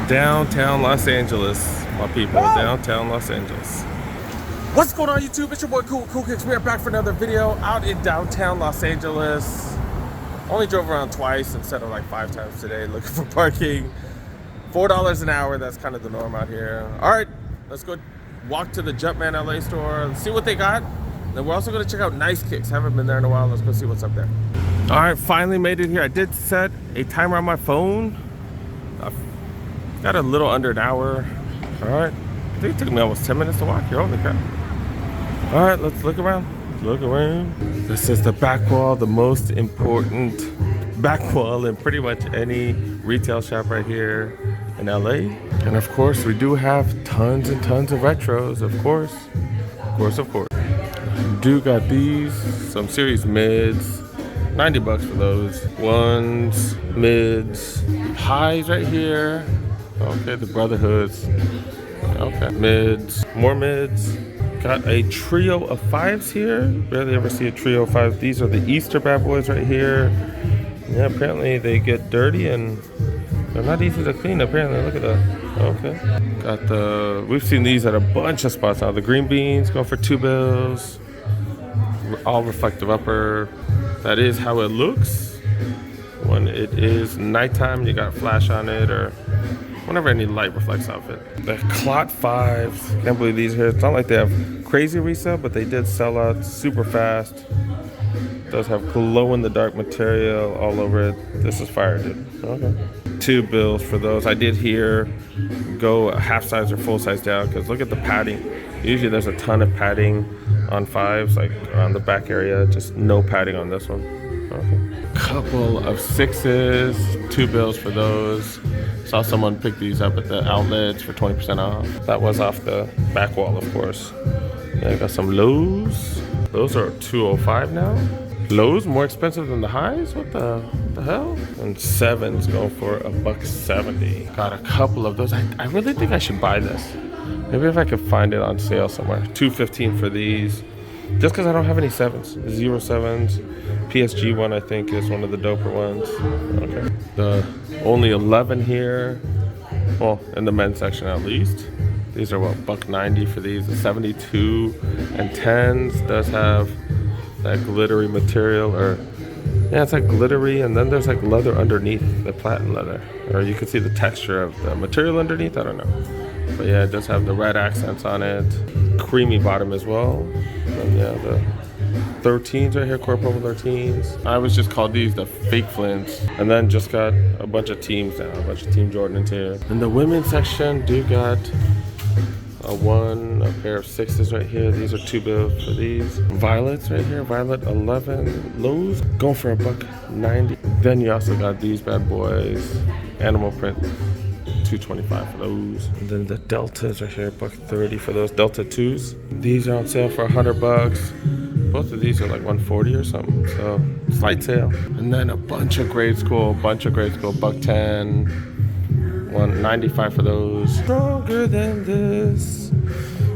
Downtown Los Angeles, my people. Downtown Los Angeles. What's going on, YouTube? It's your boy Cool Kicks. We are back for another video out in downtown Los Angeles. Only drove around twice instead of like 5 times today looking for parking. $4 an hour, that's kind of the norm out here. All right, let's go walk to the Jumpman LA store, see what they got. Then we're also gonna check out Nice Kicks. Haven't been there in a while. Let's go see what's up there. All right, finally made it here. I did set a timer on my phone. I've got a little under an hour. All right, I think it took me almost 10 minutes to walk here. Holy crap. All right, let's look around. Look around. This is the back wall, the most important back wall in pretty much any retail shop right here in LA. And of course, we do have tons and tons of retros, of course. Of course. Do got these, some series mids, 90 bucks for those. Ones, mids, highs right here. Okay, the Brotherhoods. Okay, mids, more mids. Got a trio of 5s here. Barely ever see a trio of 5s. These are the Easter bad boys right here. Yeah, apparently they get dirty and they're not easy to clean, apparently. Look at that. Okay. Got the, we've seen these at a bunch of spots now. The green beans going for $2. All reflective upper. That is how it looks when it is nighttime. You got flash on it or whenever any light reflects off it. The Clot 5s. Can't believe these are here. It's not like they have crazy resale, but they did sell out super fast. It does have glow in the dark material all over it. This is fire, dude. Okay. $2 for those. I did here go a half size or full size down because look at the padding. Usually there's a ton of padding on 5s, like around the back area. Just no padding on this one. Okay. Couple of 6s, $2 for those. Saw someone pick these up at the outlets for 20% off. That was off the back wall, of course. Yeah, I got some lows. Those are $205 now. Lows more expensive than the highs? What the hell? And 7s go for $170. Got a couple of those. I really think I should buy this. Maybe if I could find it on sale somewhere. $215 for these. Just because I don't have any 7s. 07s. PSG one I think is one of the doper ones. Okay. The only 11 here. Well, in the men's section at least. These are what, $190 for these. The 72 and 10s does have that glittery material, or yeah, it's like glittery, and then there's like leather underneath, the platen leather, or you can see the texture of the material underneath. I don't know, but yeah, it does have the red accents on it. Creamy bottom as well. And yeah, the 13s right here, core purple 13s. I always just called these the fake Flints, and then just got a bunch of teams now, a bunch of Team Jordans here. In the women's section, do got a pair of 6s right here. These are $2 for these. Violets right here, Violet 11 lows, going for $190. Then you also got these bad boys, animal print, $225 for those. And then the Deltas right here, $130 for those Delta 2s. These are on sale for $100. Both of these are like $140 or something, so slight sale. And then a bunch of grade school, $110. $195 for those. Stronger than this.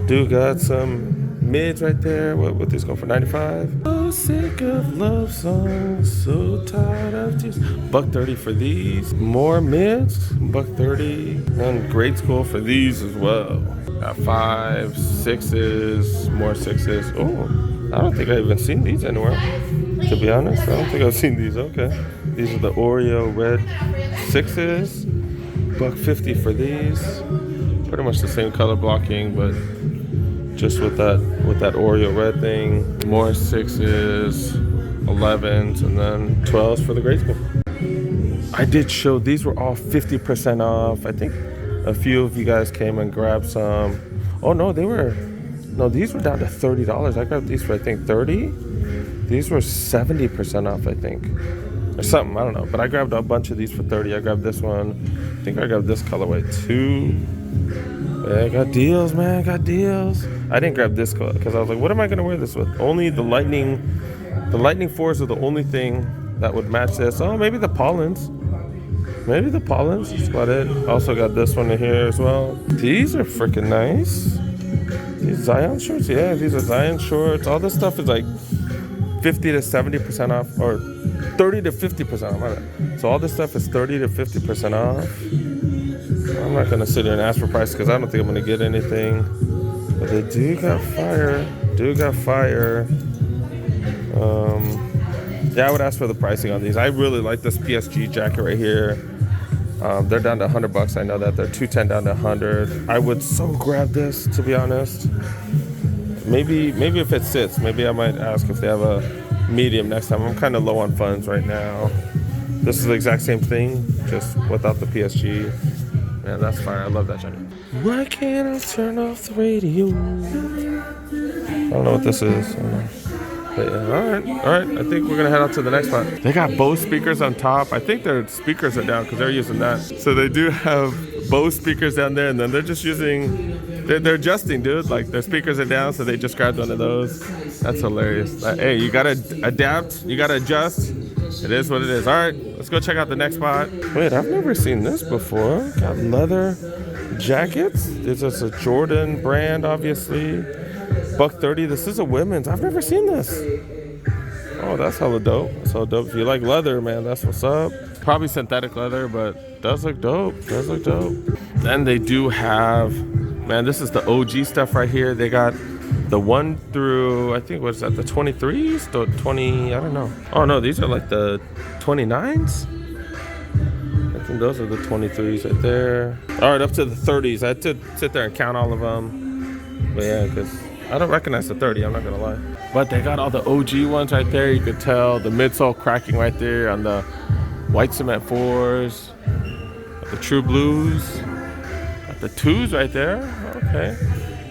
Do got some mids right there. What these go for? $95. So sick of love songs, so tired of tears. $130 for these. More mids. $130. And grade school for these as well. Got 5s, 6s, more 6s. Oh, I don't think I've even seen these anywhere. To be honest, I don't think I've seen these. Okay. These are the Oreo red 6s. $150 for these. Pretty much the same color blocking, but just with that Oreo red thing. More 6s, 11s, and then 12s for the grade school. I did show these were all 50% off. I think a few of you guys came and grabbed some. Oh no, these were down to $30. I grabbed these for I think $30. These were 70% off, I think. Or something, I don't know. But I grabbed a bunch of these for $30. I grabbed this one. I think I grabbed this colorway too. Yeah, I got deals, man. Got deals. I didn't grab this color because I was like, what am I gonna wear this with? Only the lightning 4s are the only thing that would match this. Oh, maybe the Pollens. That's about it. Also got this one in here as well. These are freaking nice. These Zion shorts, yeah, these are Zion shorts. All this stuff is like 50 to 70% off, or 30 to 50% off. So all this stuff is 30 to 50% off. I'm not gonna sit here and ask for price because I don't think I'm gonna get anything. But they do got fire. Yeah, I would ask for the pricing on these. I really like this PSG jacket right here. They're down to $100. I know that they're $210 down to $100. I would so grab this, to be honest. Maybe if it sits, maybe I might ask if they have a medium next time. I'm kind of low on funds right now. This is the exact same thing, just without the PSG. Man, that's fire. I love that jacket. Why can't I turn off the radio? I don't know what this is. But yeah, all right. I think we're gonna head out to the next spot. They got Bose speakers on top. I think their speakers are down because they're using that. So they do have Bose speakers down there, and then they're just using. They're adjusting, dude. Like their speakers are down, so they just grabbed one of those. That's hilarious. Hey, you gotta adapt. You gotta adjust. It is what it is. All right, let's go check out the next spot. Wait, I've never seen this before. Got leather jackets. This is a Jordan brand, obviously. $130. This is a women's. I've never seen this. Oh, that's hella dope. That's hella dope. If you like leather, man, that's what's up. Probably synthetic leather, but does look dope. Then they do have, man, this is the OG stuff right here. They got the 1 through, I think, what's that, the 23s? The 20, I don't know. Oh, no, these are like the 29s? I think those are the 23s right there. All right, up to the 30s. I had to sit there and count all of them. But yeah, because I don't recognize the 30, I'm not going to lie. But they got all the OG ones right there. You could tell the midsole cracking right there on the white cement 4s. The true blues. Got the 2s right there. Okay.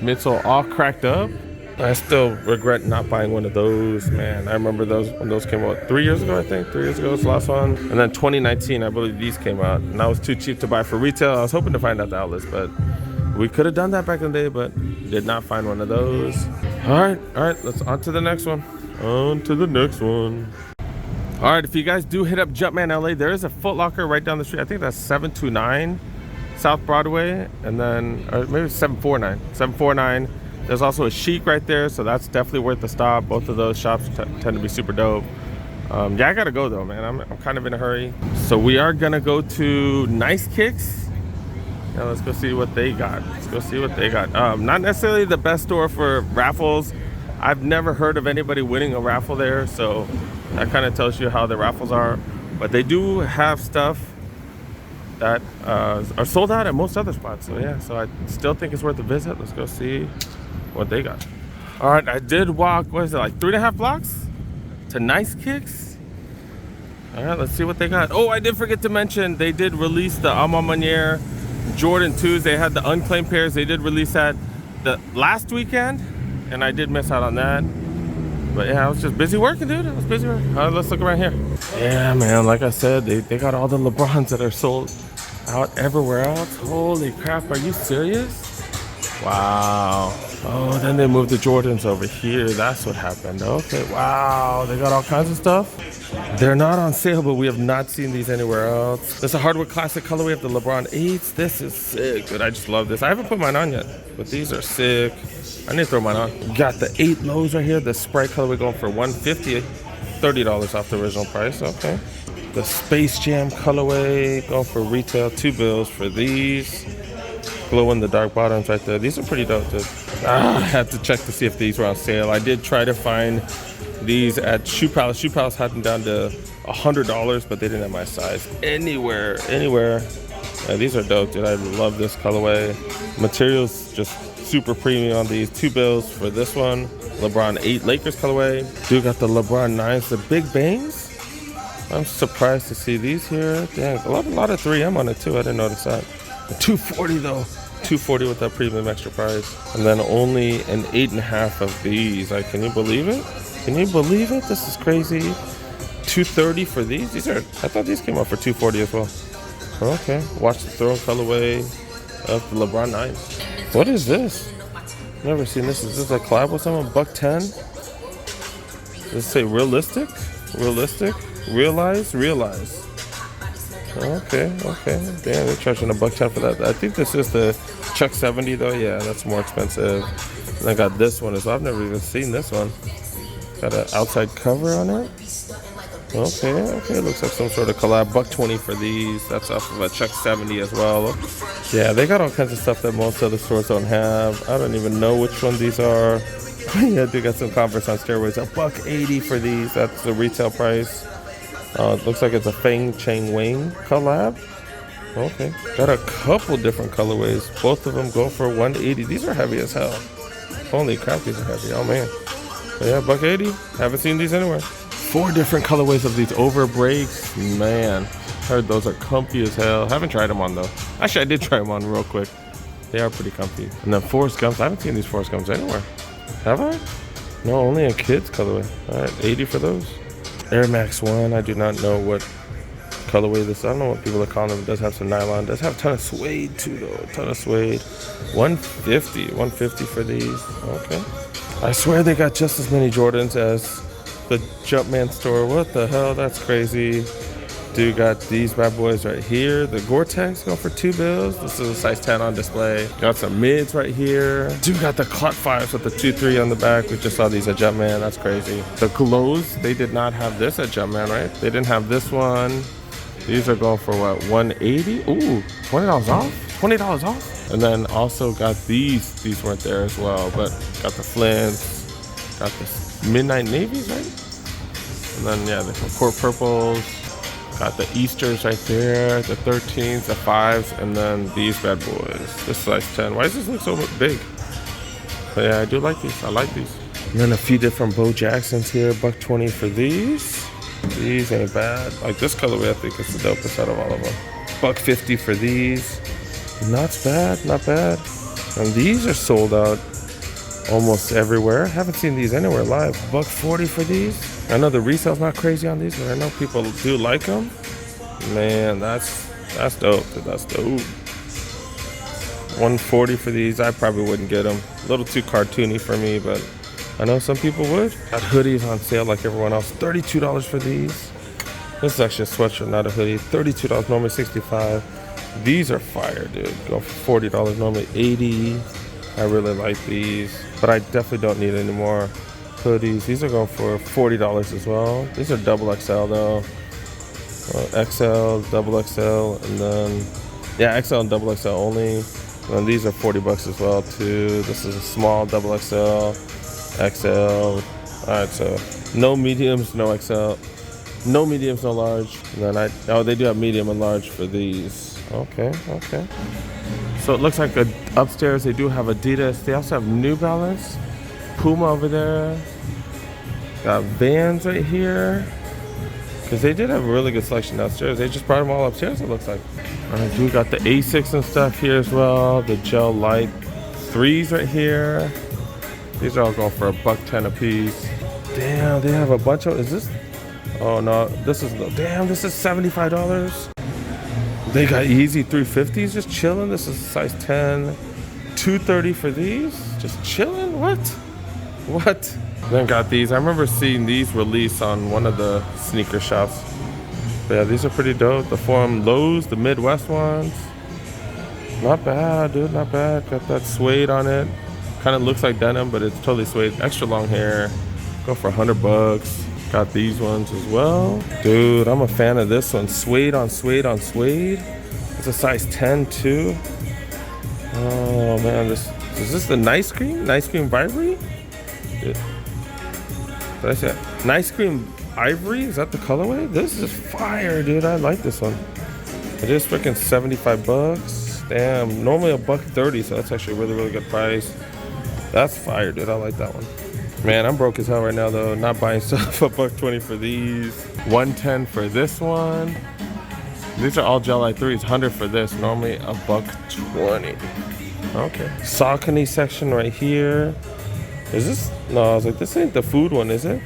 Midsole all cracked up. I still regret not buying one of those, man. I remember those when those came out 3 years ago, I think. 3 years ago was the last one. And then 2019, I believe these came out. And that was too cheap to buy for retail. I was hoping to find out the outlets, but we could have done that back in the day, but did not find one of those. All right, let's on to the next one. All right, if you guys do hit up Jumpman LA, there is a Foot Locker right down the street. I think that's 729 South Broadway, and then, or maybe 749. There's also a Chic right there, so that's definitely worth the stop. Both of those shops tend to be super dope. Yeah, I gotta go though, man. I'm kind of in a hurry. So we are gonna go to Nice Kicks. Yeah, let's go see what they got. Not necessarily the best store for raffles. I've never heard of anybody winning a raffle there, so that kind of tells you how the raffles are. But they do have stuff that are sold out at most other spots. So yeah, so I still think it's worth a visit. Let's go see what they got. All right, I did walk, what is it, like 3.5 blocks to Nice Kicks. All right, let's see what they got. Oh, I did forget to mention, they did release the Alma Maniere Jordan 2s. They had the unclaimed pairs. They did release that the last weekend, and I did miss out on that. But yeah, I was just busy working, dude. I was busy working. All right, let's look around here. Yeah, man, like I said, they got all the LeBrons that are sold out everywhere else. Holy crap, are you serious? Wow. Oh, then they moved the Jordans over here. That's what happened. Okay, wow. They got all kinds of stuff. They're not on sale, but we have not seen these anywhere else. There's a hardwood classic colorway of the LeBron 8s. This is sick, dude. I just love this. I haven't put mine on yet, but these are sick. I need to throw mine on. Got the 8 lows right here. The Sprite colorway going for $150. $30 off the original price. Okay. The Space Jam colorway going for retail. $2 for these. Glow in the dark bottoms right there. These are pretty dope, dude. I had to check to see if these were on sale. I did try to find these at Shoe Palace. Shoe Palace had them down to $100, but they didn't have my size anywhere. Yeah, these are dope, dude. I love this colorway. Materials just super premium on these. $2 for this one. LeBron 8 Lakers colorway. Dude got the LeBron 9s, the big bangs. I'm surprised to see these here. Dang, a lot of 3M on it too. I didn't notice that. $240 though. $240 with that premium extra price. And then only an 8.5 of these. Like, can you believe it? This is crazy. $230 for these. I thought these came out for $240 as well. Okay. Watch the Throne colorway of the LeBron 9s. What is this? Never seen this. Is this a collab with someone? $110? Does it say realistic? Realize. Okay. Damn, they're charging $110 for that. I think this is the Chuck 70 though. Yeah, that's more expensive. And I got this one as well. I've never even seen this one. Got an outside cover on it. Okay, looks like some sort of collab. $120 for these. That's off of a Chuck 70 as well. Yeah, they got all kinds of stuff that most other stores don't have. I don't even know which one these are. Yeah, they got some Converse on steroids. $180 for these. That's the retail price. It looks like it's a Feng Chang Wang collab. Okay, got a couple different colorways. Both of them go for $180. These are heavy as hell. Holy crap, these are heavy. Oh man. But yeah, $180. Haven't seen these anywhere. 4 different colorways of these over breaks. Man, heard those are comfy as hell. Haven't tried them on though. Actually, I did try them on real quick. They are pretty comfy. And then Forrest Gumps. I haven't seen these Forrest Gumps anywhere. Have I? No, only a kids colorway. All right, $80 for those. Air Max 1. I do not know what colorway this is. I don't know what people are calling them. It does have some nylon. It does have a ton of suede too though. A ton of suede. $150 for these. Okay. I swear they got just as many Jordans as the Jumpman store. What the hell? That's crazy. Dude got these bad boys right here. The Gore-Tex going for $2. This is a size 10 on display. Got some mids right here. Dude got the Clot 5s with the 2-3 on the back. We just saw these at Jumpman. That's crazy. The glows, they did not have this at Jumpman, right? They didn't have this one. These are going for what, $180? Ooh, $20 off? $20 off? And then also got these. These weren't there as well, but got the Flints, got the Midnight Navies, right? And then yeah, the Court Purples, got the Easters right there, the 13s, the 5s, and then these bad boys. This size 10. Why does this look so big? But yeah, I do like these. I like these. And then a few different Bo Jacksons here. $120 for these. These ain't bad. Like this colorway, I think is the dopest out of all of them. $150 for these. Not bad, not bad. And these are sold out almost everywhere. Haven't seen these anywhere live. $140 for these. I know the resale's not crazy on these, but I know people do like them. Man, that's dope. That's dope. $140 for these. I probably wouldn't get them. A little too cartoony for me, but I know some people would. Got hoodies on sale like everyone else. $32 for these. This is actually a sweatshirt, not a hoodie. $32, normally $65. These are fire, dude. Go for $40, normally $80. I really like these, but I definitely don't need any more hoodies. These are going for $40 as well. These are double XL though. XL, double XL, and then yeah, XL and double XL only. And then these are $40 as well too. This is a small double XL, XL. All right, so no mediums, no XL, no mediums, no large. And then they do have medium and large for these. Okay. So it looks like upstairs they do have Adidas. They also have New Balance, Puma over there. Got Vans right here. Because they did have a really good selection downstairs. They just brought them all upstairs, it looks like. Alright, we got the Asics and stuff here as well. The Gel Light 3s right here. These are all going for $110 a piece. Damn, they have a bunch of, is this? Oh no, this is $75. They got Yeezy 350s just chilling. This is size 10. $230 for these. Just chilling? What? Then got these. I remember seeing these release on one of the sneaker shops. But yeah, these are pretty dope. The Forum Lows, the Midwest ones. Not bad, dude. Not bad. Got that suede on it. Kind of looks like denim, but it's totally suede. Extra long hair. Go for $100. Got these ones as well. Dude, I'm a fan of this one. Suede on suede on suede. It's a size 10 too. Oh man, is this the Nice Cream? Nice Cream Ivory? Did I say Nice Cream Ivory? Is that the colorway? This is fire, dude. I like this one. It is freaking $75. Damn, normally $130, so that's actually a really, really good price. That's fire, dude. I like that one. Man, I'm broke as hell right now though. Not buying stuff. $120 for these. $110 for this one. These are all Gel Light 3s. $100 for this. Normally $120. Okay. Saucony section right here. Is this? No, I was like, this ain't the food one, is it?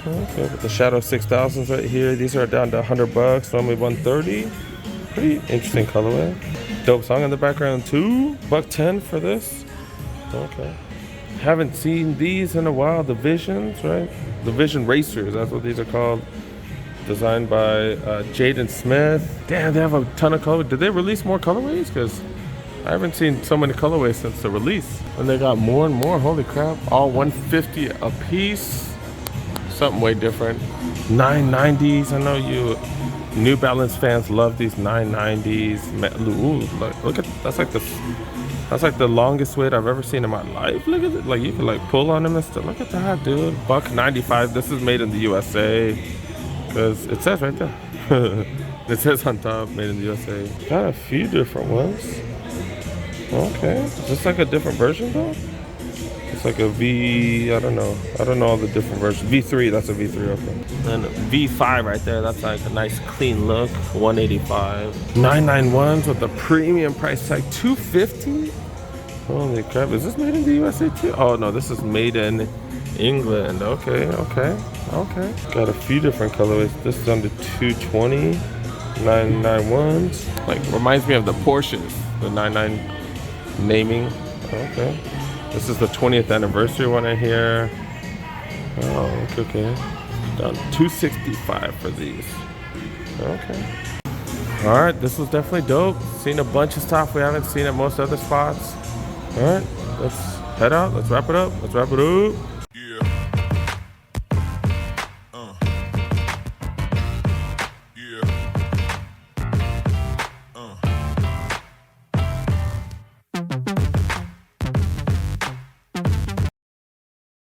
Okay, with the Shadow 6000s right here. These are down to $100. Normally $130. Pretty interesting colorway. Dope song in the background too. $110 for this. Okay. Haven't seen these in a while. The Visions, right? The Vision Racers, that's what these are called. Designed by Jaden Smith. Damn, they have a ton of colorways. Did they release more colorways? Because I haven't seen so many colorways since the release. And they got more and more. Holy crap. All $150 a piece. something way different. 990s. I know you New Balance fans love these 990s. Ooh, look at that's like the longest suede I've ever seen in my life. Look at it. Like you can like pull on them and stuff. Look at that, dude. $195. This is made in the USA. Because it says right there. It says on top, made in the USA. Got a few different ones. Okay. Is this like a different version though? It's like a V, I don't know all the different versions. V3, that's a V3, okay. And V5 right there, that's like a nice clean look, 185. 991s with a premium price tag, 250. Holy crap, is this made in the USA too? Oh no, this is made in England. Okay. Got a few different colorways. This is under 220, 991s. Like reminds me of the Porsches, the 99 naming. Okay. This is the 20th anniversary one in here. Oh, okay. Down 265 for these. Okay. All right, this was definitely dope. Seen a bunch of stuff we haven't seen at most other spots. All right, let's head out. Let's wrap it up.